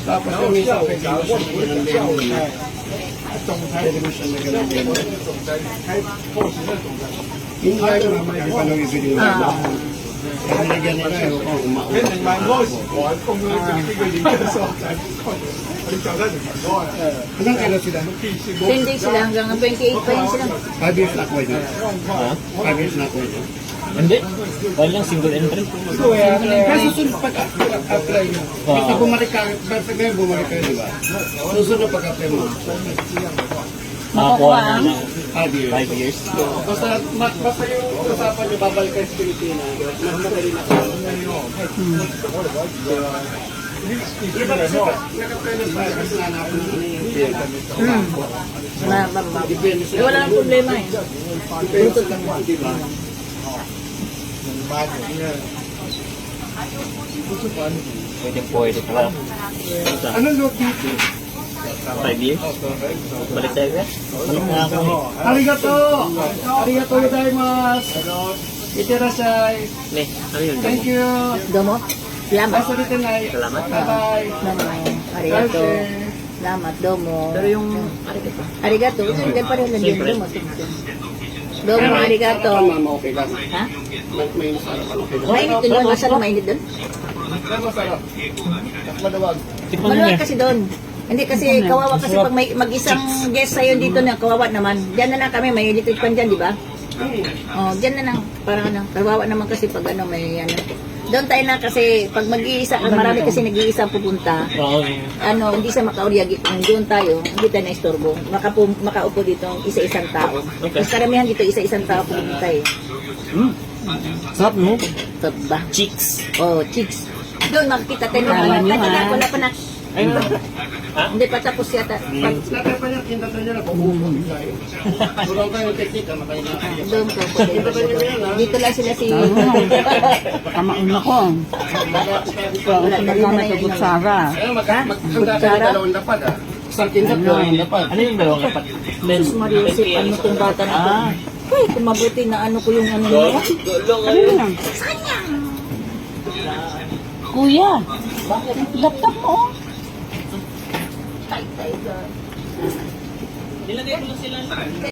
Tapos yung isa, pwede mo siya ng demo. Pwede mo siya ng demo. Yung lalo naman, di pa nung ibigay mo. Kaya nilagyan nila, ewan ko, Hanggang kailan sila? 10 days sila hanggang 28 pa yun sila. 5 years na ako ito. Ha? 5 years na ako ito. Hindi. Dahil lang single entry. Kaya susunod pag-apply mo. Kasi bumalik ka, basta ngayon bumalik ka, di ba? Susunod pag-apply mo. Makakuha na ng 5 years. 5 years. Basta yung usapan nyo, babalik kayo sa Pilipinas. Mas madali na kayo. Di ba kasi nag-apply na tayo kasi nanapin na Wala nang problema eh. Depende lang mo, di ba? Pwede pala. Ano look dito? 5 years? Balik tayo ka? Balik na ako. Arigato! Arigato gozaimasu! Itterasshai! Ne, ano yun? Thank you! Domo? Salamat. Basta dito na. Salamat. Bye-bye! Domo. Arigato. Salamat. Domo. Pero yung arigato. Arigato. Hindi pa rin lang din. Domo. Domo. Arigato. Mama, okay lang. Ha? May masarap. Okay lang. Mainit doon. Masarap mainit doon. May masarap. Maluwag. Tikman mo Maluwag niya. kasi doon. Hindi kasi kawawa kasi pag may mag-isang guest sa'yo dito na kawawa naman. Diyan na lang kami, may electric pan dyan, di ba? Oh, diyan na lang. Parang ano, kawawa naman kasi pag ano, may ano. Doon tayo na kasi pag mag-iisa, marami kasi nag-iisa pupunta. Oo. Ano, hindi sa makauryagi. Kung doon tayo, hindi tayo na-istorbo. Makaupo dito isa-isang tao. Mas karamihan dito isa-isang tao pupunta eh. Sarap mo. Taba. Chicks. Oh, chicks. Doon makikita tayo na. Wala pa na. Ay, Hindi pa tapos yata. Lahat pa niya, kinta niya na. Bububo. Durang kayo yung teknik, kayo na. Doon ko. Dito lang sila si... Kamauna ko. Wala na rin na yung Sara. Magkakanda kayo dalawang dapat ah. Isang kinta, dalawang dapat. ano yung dalawang lapat? Sus Mariusip, ano itong bata na ito? Ay, kung mabuti na ano ko yung ano niya. Ano yan? Kuya, laptop mo. Tay, tay, Nilagay ko lang sila.